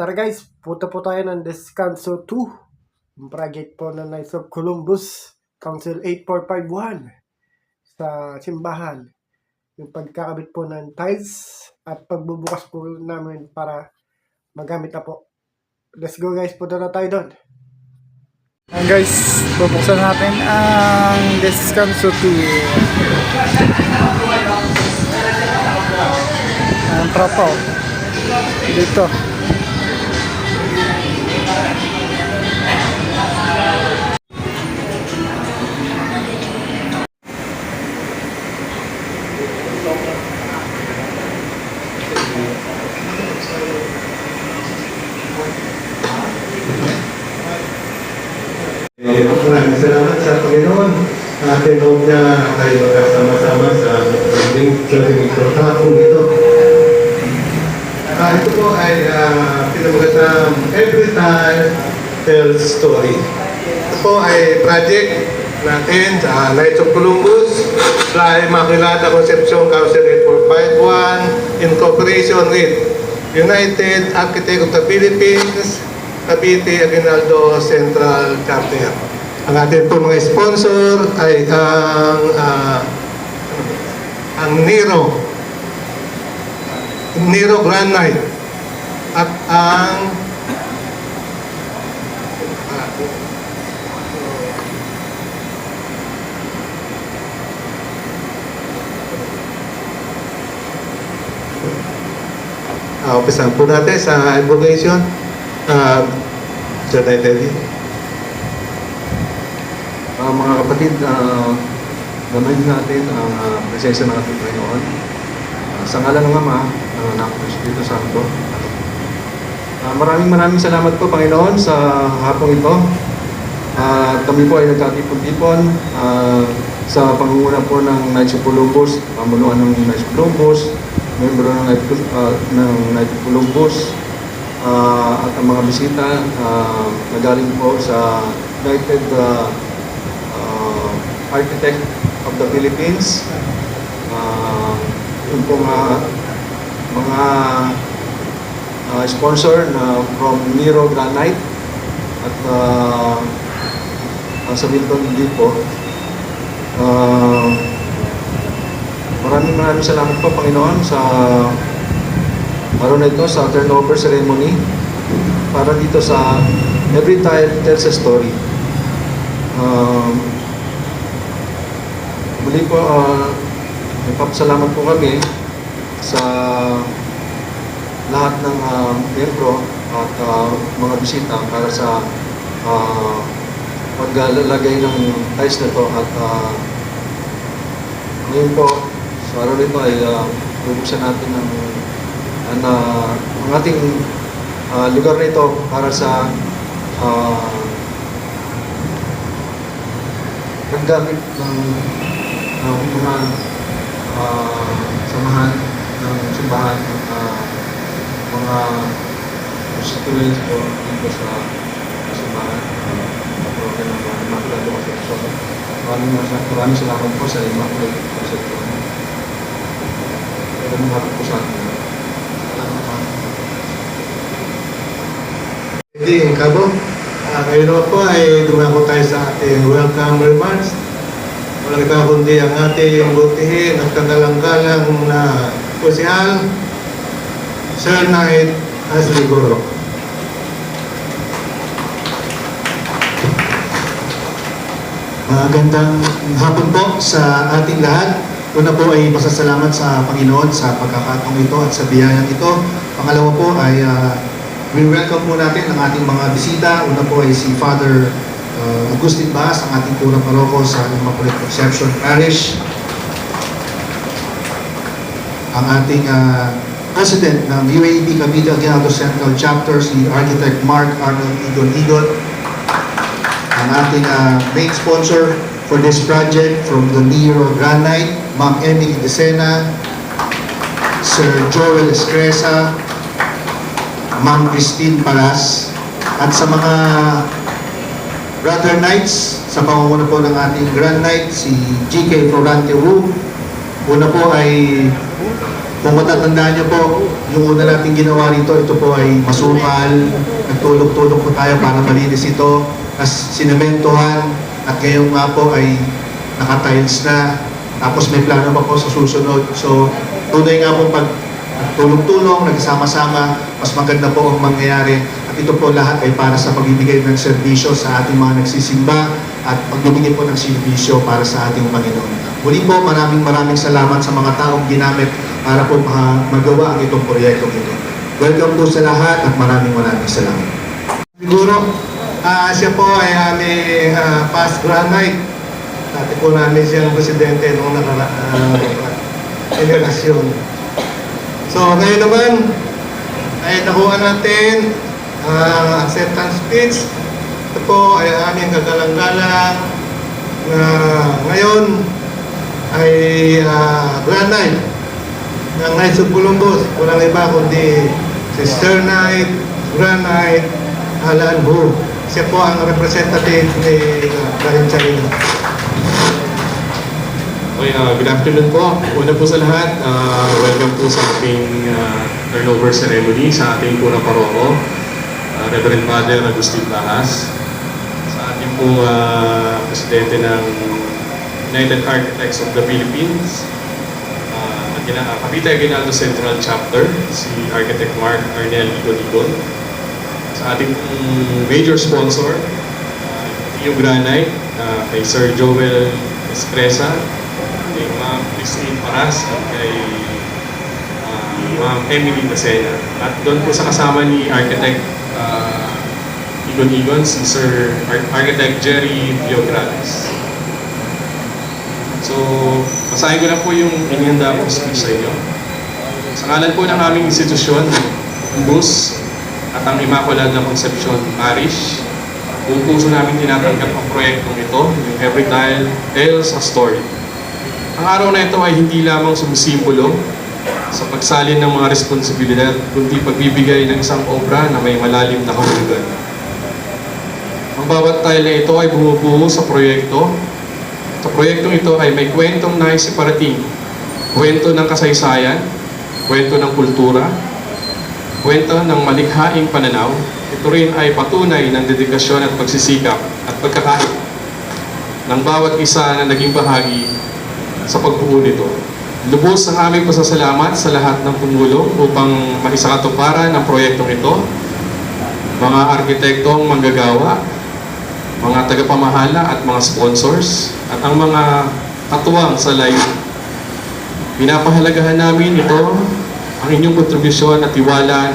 Tara guys, punta po tayo ng Descanso 2. Yung project po ng Knights of Columbus, Council 8451 sa simbahan. Yung pagkakabit po ng tiles at pagbubukas po namin para magamit na po. Let's go guys, punta na tayo doon. Ayan guys, bubuksan natin ang Descanso 2. Ang tropa dito. Maraming salamat sa Panginoon. Ating huwag na tayo magkasama-sama sa pagdating ito, kahapon ito. Ito po ay pinamagatang Every Time Tells Story. Ito po ay project natin sa Knights of Columbus, Fly Immaculata Concepcion Council 8451 in cooperation with United Architects of the Philippines, Cavite Aguinaldo Central Chapter. Ang ating po mga sponsor ay ang Nero Granite at ang umpisahan po natin sa invocation. Sir Teddy. Mga kapatid, gamayin natin ang presensya ng ating Panginoon. Sa ngalan ng Ama, ng Anak ng Espiritu Santo. Maraming salamat po, Panginoon, sa hapong ito. Kami po ay nagkatipon-tipon sa pangunguna po ng Knights of Columbus, pamuluan ng Knights of Columbus, membro ng Knights of Columbus, at ang mga bisita nagaling po sa United Architect of the Philippines, yung po mga sponsor na from Nero Granite at sa Milton din po. Maraming salamat po, Panginoon, sa araw na ito, sa turnover ceremony para dito sa Every Time Tells a Story. Muli po, nagpapasalamat po kami sa lahat ng membro at mga bisita para sa paglalagay ng tiles na ito. At ngayon po, sa araw nito ay bubuksan natin ang ating lugar na ito para sa paggamit ng mga samahan ng simbahan at mga constituents po dito sa simbahan parokia ng Immaculata Concepcion. Maraming salamat po sa Immaculata Concepcion. Maraming hapon po sa atin. Hindi, Kabo. Ngayon po ay dumako tayo sa ating welcome remarks. Walang iba kundi ang ating butihin at kagalang-galang na kusihal, Sir Knight Asliguro. Magandang hapon po sa ating lahat. Una po ay pasasalamat sa Panginoon sa pagkakataong ito at sa biyayang ito. Pangalawa po ay welcome po natin ang ating mga bisita. Una po ay si Father Agustin Baas, ang ating punang paroko sa Immaculate Conception Parish. Ang ating President ng UAB Cavite Aguinaldo Central Chapter, si Architect Mark Arnold Igon. Ang ating main sponsor for this project from the Nero Granite, Ma'am Emily Decena, Sir Joel Escresa, Ma'am Christine Palas, at sa mga Brother Knights, sa pangunguna po ng ating Grand Knight, si GK Florante Wu. Una po ay Kung matatandaan niyo po, yung una nating ginawa rito, ito po ay masukal, nagtulog-tulog po tayo para malinis ito, as sinementohan, at ngayon nga po ay naka-tiles na, tapos may plano pa po sa susunod. So, tunay nga po pag tulong-tulong, nagsama-sama, mas maganda po ang mangyayari. At ito po lahat ay para sa pagbibigay ng serbisyo sa ating mga nagsisimba at pagbibigay po ng serbisyo para sa ating Panginoon. Muli po, maraming salamat sa mga taong ginamit para po magawa ang itong proyektong ito. Welcome po sa lahat at maraming salamat. Siguro, siya po ay aming past granite. Dati po namin siyang presidente noong generasyon. So, ngayon naman, ay nakuha natin ang acceptance speech. Ito po ay aming kagalang-galang na ngayon ay granite ng Knights of Columbus. Walang iba kundi si Sir Knight, Granite, Alan Hu. Siya po ang representative ni Karin Charino. Okay, good afternoon po. Una po sa lahat, welcome po sa ating turnover ceremony sa ating punang paroko, Reverend Father Agustin Bahas, sa ating po presidente ng United Architects of the Philippines, Cavite Aguinaldo Central Chapter, si Architect Mark Arnel Igon, sa ating major sponsor, yung Granite, kay Sir Joel Espresa, kay Ma'am Christine Paras, at kay Ma'am Emily Dasena. At doon po sa kasama ni Architect Igon, si Sir Architect Jerry Biograles. So, basahin ko na po yung inihanda po speech sa inyo. Sa ngalan po ng aming institusyon, BUS, at ang Immaculada Conception Parish, buong puso namin tinatanggap ang proyektong ito, yung Every Tells a Story. Ang araw na ito ay hindi lamang sumisimbolo sa pagsalin ng mga responsibilidad, kundi pagbibigay ng isang obra na may malalim na kahulugan. Ang bawat tile na ito ay bumubuo sa proyekto. Sa proyektong ito ay may kwentong nais iparating, kwento ng kasaysayan, kwento ng kultura, kwento ng malikhaing pananaw. Ito rin ay patunay ng dedikasyon at pagsisikap at pagkakait ng bawat isa na naging bahagi sa pagbuo nito. Lubos ang aming pasasalamat sa lahat ng tumulong upang maisakatuparan ang proyektong ito, mga arkitektong manggagawa, mga tagapamahala at mga sponsors, at ang mga katuwang sa live. Pinapahalagahan namin ito, ang inyong kontribusyon at tiwala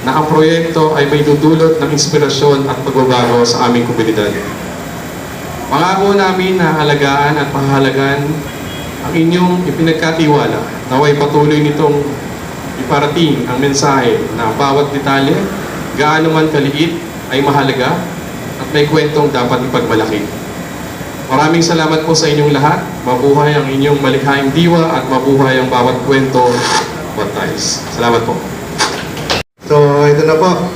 na ang proyekto ay may dudulot ng inspirasyon at pagbabago sa aming komunidad. Pangako namin na halagaan at pahalagan ang inyong ipinagkatiwala, naway patuloy nitong iparating ang mensahe na bawat detalye, gaano man kaliit, ay mahalaga at may kwentong dapat ipagmalaki. Maraming salamat po sa inyong lahat. Mabuhay ang inyong malikhaing diwa at mabuhay ang bawat kwento. Baptize. Salamat po. So, ito na po.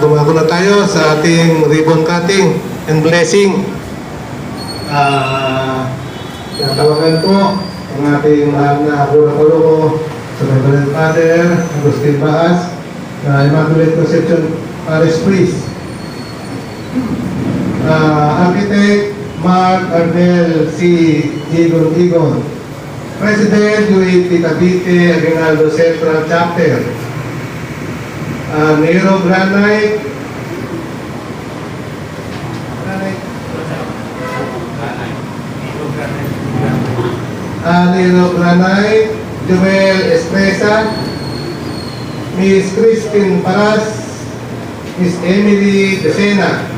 Dumako na tayo sa ating ribbon cutting and blessing. Natawagan po ang ating mahal na Puro sa Reverend Father Agustin Bahas na Immaculate Conception Parish Priest. Architect Mark Arnel C. Igon, President UAP Cavite Aguinaldo Central Chapter. Nero Granite, Joel Espresa, Miss Christine Paras, Miss Emily Desena,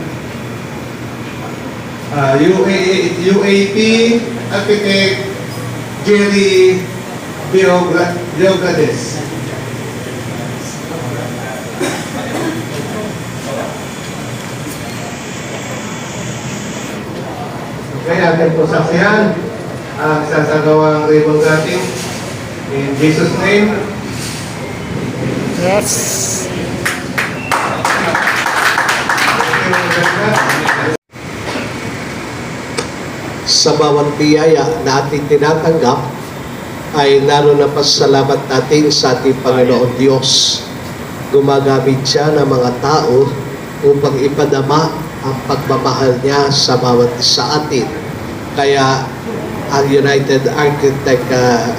UAP Architect Jerry Biograles. Okay, atin po saksiyan ang sasagawang ribbon cutting in Jesus' name. Yes. Sa bawat biyaya na ating tinatanggap, ay lalo na pasalamat natin sa ating Panginoon Diyos. Gumagamit siya ng mga tao upang ipadama ang pagmamahal niya sa bawat isa atin. Kaya ang United Architect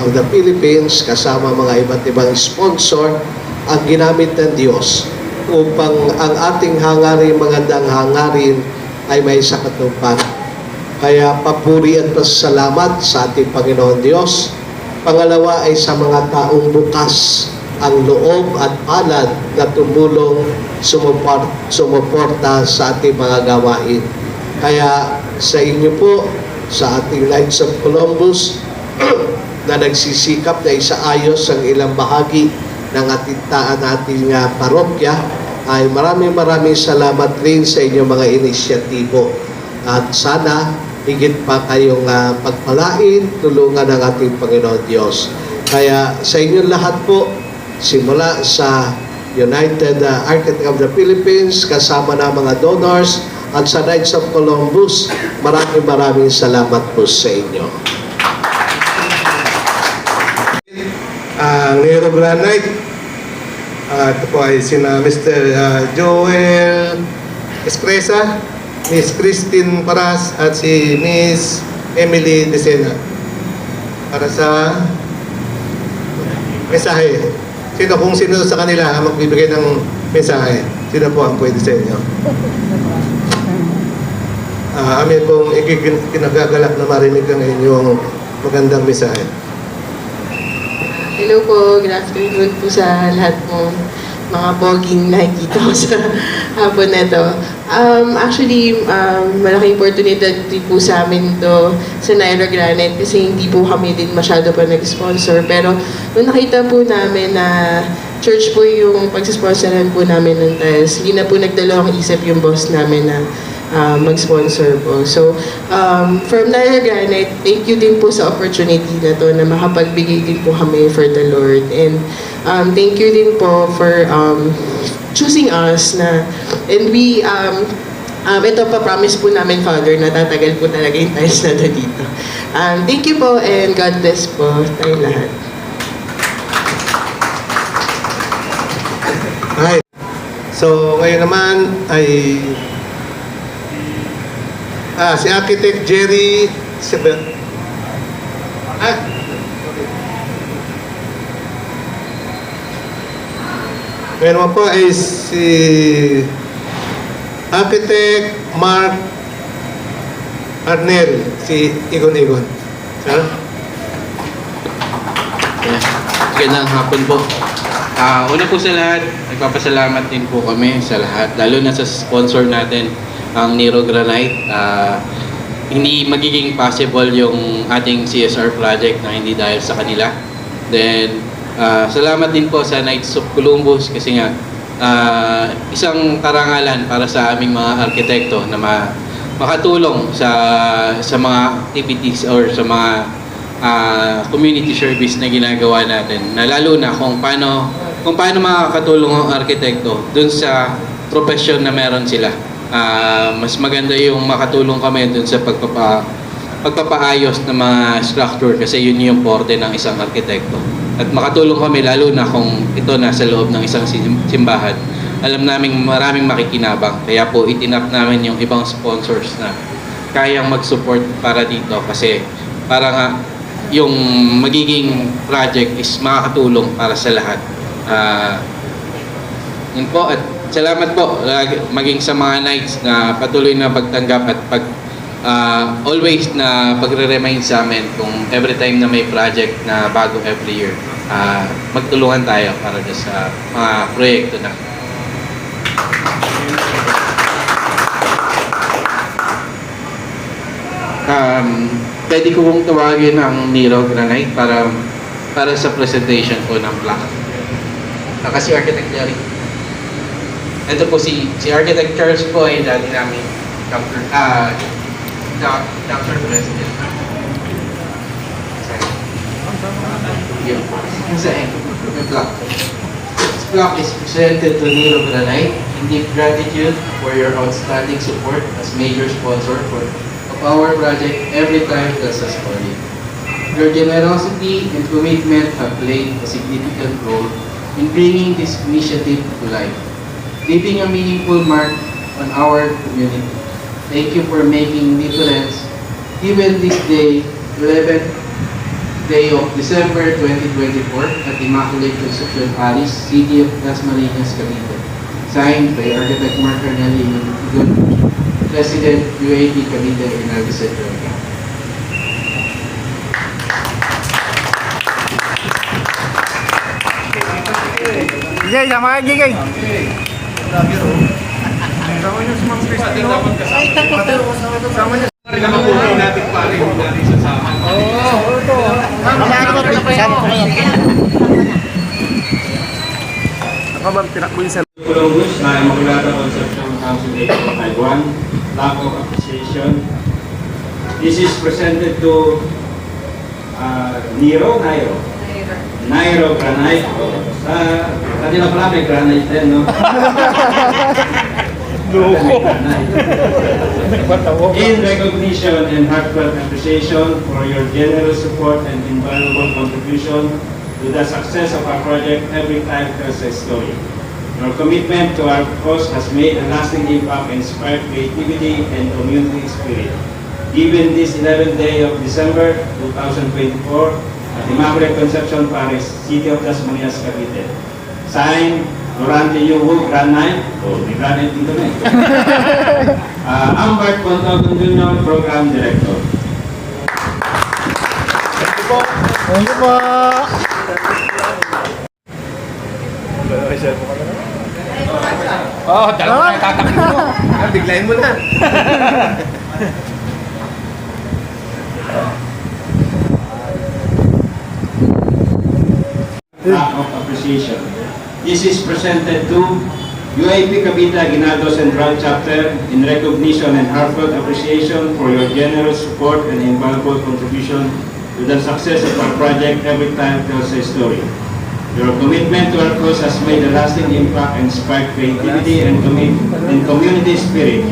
of the Philippines kasama mga iba't ibang sponsor ang ginamit ng Diyos upang ang ating hangarin, magandang hangarin ay may sakatupad. Kaya papuri at pasalamat sa ating Panginoon Diyos. Pangalawa ay sa mga taong bukas ang loob at palad na tumulong sumuporta sa ating mga gawain. Kaya sa inyo po, sa ating Knights of Columbus na nagsisikap na isaayos ang ilang bahagi ng ating parokya, ay maraming salamat rin sa inyong mga inisyatibo. At sana higit pa kayong pagpalain, tulungan ng ating Panginoon Diyos. Kaya sa inyong lahat po, simula sa United Architect of the Philippines, kasama na mga donors, at sa Knights of Columbus, maraming salamat po sa inyo. Ang Nero Granite, ito po ay sina Mr. Joel Espresa, Miss Christine Paras, at si Miss Emily Decena. Para sa mensahe. Kung sino sa kanila ang magbibigay ng mensahe, sino po ang pwede sa inyo? Amin pong kinagagalak na marinig ang inyong magandang mensahe. Hello po, good afternoon po sa lahat mo mga poging nakikita ko sa hapon na to. Actually, malaking oportunidad din po sa amin to sa Nairo Granite kasi hindi po kami din masyado pa nag-sponsor. Pero nung nakita po namin na church po yung pagsisponsoran po namin ng tiles, hindi na po nagdalawang isip yung boss namin na mag-sponsor po. So, from Nairo Granite, thank you din po sa opportunity na to na makapagbigay din po kami for the Lord. And thank you din po for choosing us na, and we, ito pa promise po namin, Father, na tatagal po talaga yung tiles na to dito. Thank you po and God bless po tayong lahat. Right. So, ngayon naman ay si Architect Jerry Sebel. Ngayon naman po ay si Architect Mark Arnel, si Igon. Sir? Magandang hapon po. Una po sa lahat, nagpapasalamat din po kami sa lahat, lalo na sa sponsor natin, ang Nero Granite. Hindi magiging possible yung ating CSR project na hindi dahil sa kanila. Then, salamat din po sa Knights of Columbus kasi nga isang karangalan para sa aming mga arkitekto na makatulong sa mga activities or sa mga community service na ginagawa natin, na lalo na kung paano makakatulong ang arkitekto dun sa profesyon na meron sila. Mas maganda yung makatulong kami dun sa pagpapaayos ng mga structure kasi yun yung porte ng isang arkitekto. At makatulong kami lalo na kung ito nasa loob ng isang simbahan. Alam namin maraming makikinabang, kaya po itinap namin yung ibang sponsors na kayang mag-support para dito kasi para nga yung magiging project is makakatulong para sa lahat. Yun po, at salamat po maging sa mga Knights na patuloy na pagtanggap at always na pagre-remind sa amin kung every time na may project na bago every year, magtulungan tayo para sa mga proyekto na. Pwede ko pong tawagin ang Nero Granite para sa presentation po ng plaque. Kasi Architect Jerry. Ito po si Architect Charles po ay dati namin Dr. President. Yun. Yung plaque. This plaque is presented to Nero Granite in deep gratitude for your outstanding support as major sponsor of our project Every Time Tells a Story. Your generosity and commitment have played a significant role in bringing this initiative to life, leaving a meaningful mark on our community. Thank you for making difference given this day, 11th day of December 2024 at Immaculate Conception Parish, City of Dasmariñas, Cavite. Signed by Architect Mark Arnelli, President, UAP Cavite Rinaldo Central. Gigay, sama ka Gigay. Pinakapunin natin pare, hindi natin sasama. Columbus na Immaculata Conception Council 851, lack of appreciation. This is presented to Nairo Granite. Sa kanila pala may granite din, no? In recognition and heartfelt appreciation for your generous support and invaluable contribution to the success of our project, Every Time Tells a Story. Your commitment to our cause has made a lasting impact and inspired creativity and community spirit. Given this 11th day of December 2024 at Immaculate Conception Parish, City of Dasmariñas, Cavite. Signed, Durante Yuhu, Granite. Oh, may Granite dito na eh. Ambert Contogon Jr., Program Director. Thank you po. Oh, dalawa na tatakbo mo. Biglayin mo na. Lack of appreciation. This is presented to UAP Cavite Aguinaldo Central Chapter in recognition and heartfelt appreciation for your generous support and invaluable contribution to the success of our project, Every Time Tells a Story. Your commitment to our cause has made a lasting impact and inspired creativity and community spirit.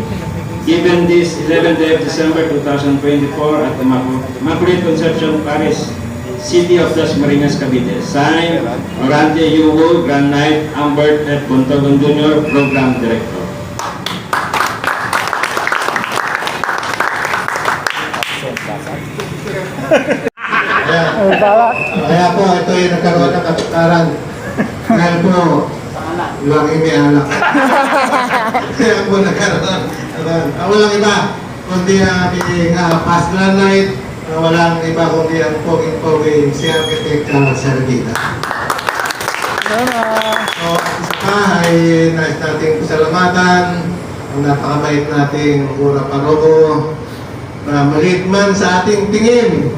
Given this 11th day of December 2024 at Immaculate Conception Parish, City of Dasmariñas, Cavite. Signed, Orante Yugo, Granite, Ambert at Contogon Jr., Program Director. Kaya po, ito yung nagkaroon ng kapitaran. Dahil po, lagi may alak. Kaya po nagkaroon. Walang iba, kundi aming past granite, walang iba kundi ang poging-poging si Architect Sergita. So, isa pa ay nais nating pasalamatan ang napakabait nating Ura Parogo na maliit man sa ating tingin.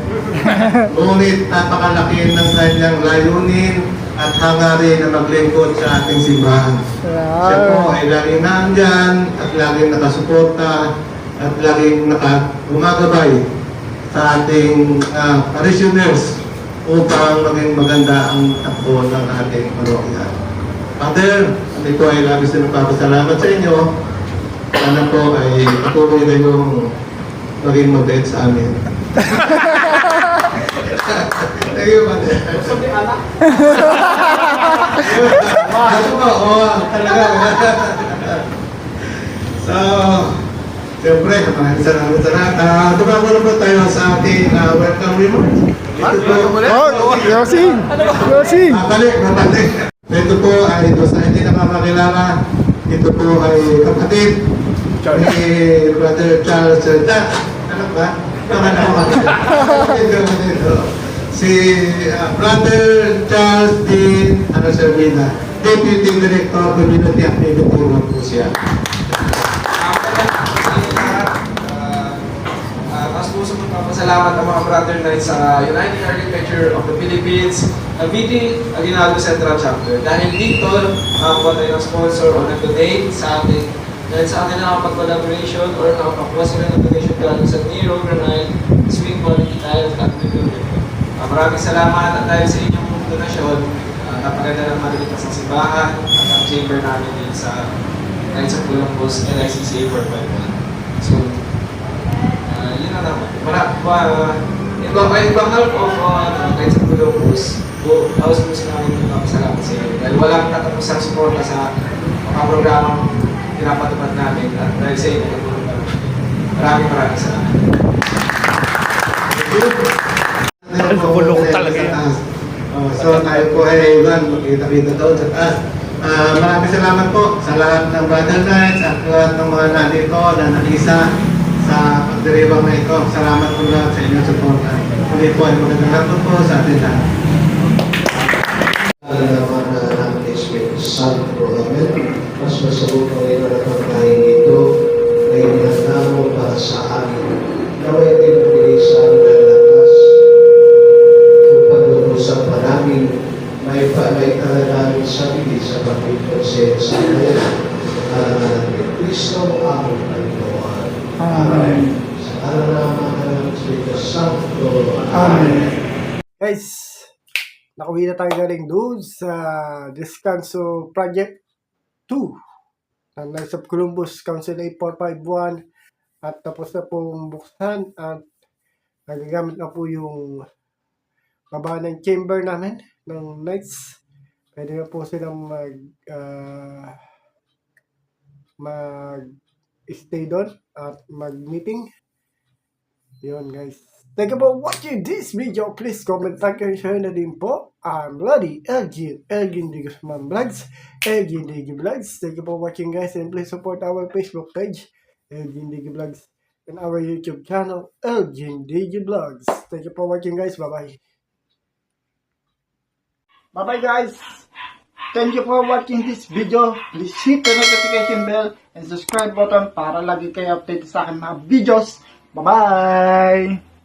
Ngunit napakalaki ng kanyang layunin at hangarin na maglingkod sa ating simbahan. Siya po ay laging nandyan at laging nakasuporta at laging gumagabay sa ating parishioners upang maging maganda ang takbo ng ating parokya. Father, ito ay labis na nagpapasalamat sa inyo. Sana po ay patuloy kayong maging mabait sa amin. Thank you, Father. Ano ba? Oo, talaga. So, siyempre, maraming salamat sa lahat. Tumago na po tayo sa ating welcome remarks. Ito po. Yosing! Yosing! Babalik. Ito po ay sa hindi nakakakilala. Ito po ay kapatid ni Brother Charles Serdat. Ano ba? Si Brother Charles Dean Servina, Deputy Director Community Activity po siya. Pasalamat ang mga brother knights sa United Architecture of the Philippines, Cavite Aguinaldo Central Chapter. Dahil dito, nakakuha tayo ng sponsor o nag-donate sa atin. Dahil sa atin nakapag-collaboration or nakapakuha sila ng donation galing sa Nairo Granite, Swing Quality Tiles at Building. Maraming salamat at dahil sa inyong donasyon, napaganda ng malilitas ng simbahan at ang chamber namin din sa Knights of Columbus LICCA 451. So, yun na naman. behalf of Knights of Columbus, taos po namin magpapasalamat sa inyo. Dahil walang katapusang suporta sa mga programang pinapatupad namin at dahil sa inyo, maraming salamat. Nakulong talaga yan. So tayo po ay makita-kita doon sa taas. Maraming salamat po sa lahat ng Brother Knights at lahat ng mga nandito na nakisa sa pagdiribang na ito. Salamat po lahat sa inyong suporta. Muli po ay magandang hapon po sa atin lahat. Alaman na namin Espiritu Santo. Amen. Mas masabog ang ito na pagkain ito na inihanda mo para sa amin. Naway din ang bilisan na lakas kung pag-uusap pa namin may kalagamin sa bilis sa pag-ikonsen sa kanya. Kristo ang Panginoon. Amen. Sa alaman ng Espiritu Santo. Amen. Guys, nakauwi na tayo galing doon sa Descanso Project 2 ng Knights of Columbus Council 8451 at tapos na pong buksan at nagagamit na po yung baba ng chamber namin ng Knights. Pwede na po silang mag-stay doon at mag-meeting. Yun guys. Thank you for watching this video. Please comment, like, and share na din po. I'm Bloody Elgin D. Guzman Vlogs, Elgin D. Vlogs. Thank you for watching guys, and please support our Facebook page, Elgin D. Vlogs, and our YouTube channel, Elgin D. Vlogs. Thank you for watching guys. Bye-bye. Bye-bye guys. Thank you for watching this video. Please hit the notification bell and subscribe button para lagi kayo update sa aking mga videos. Bye-bye.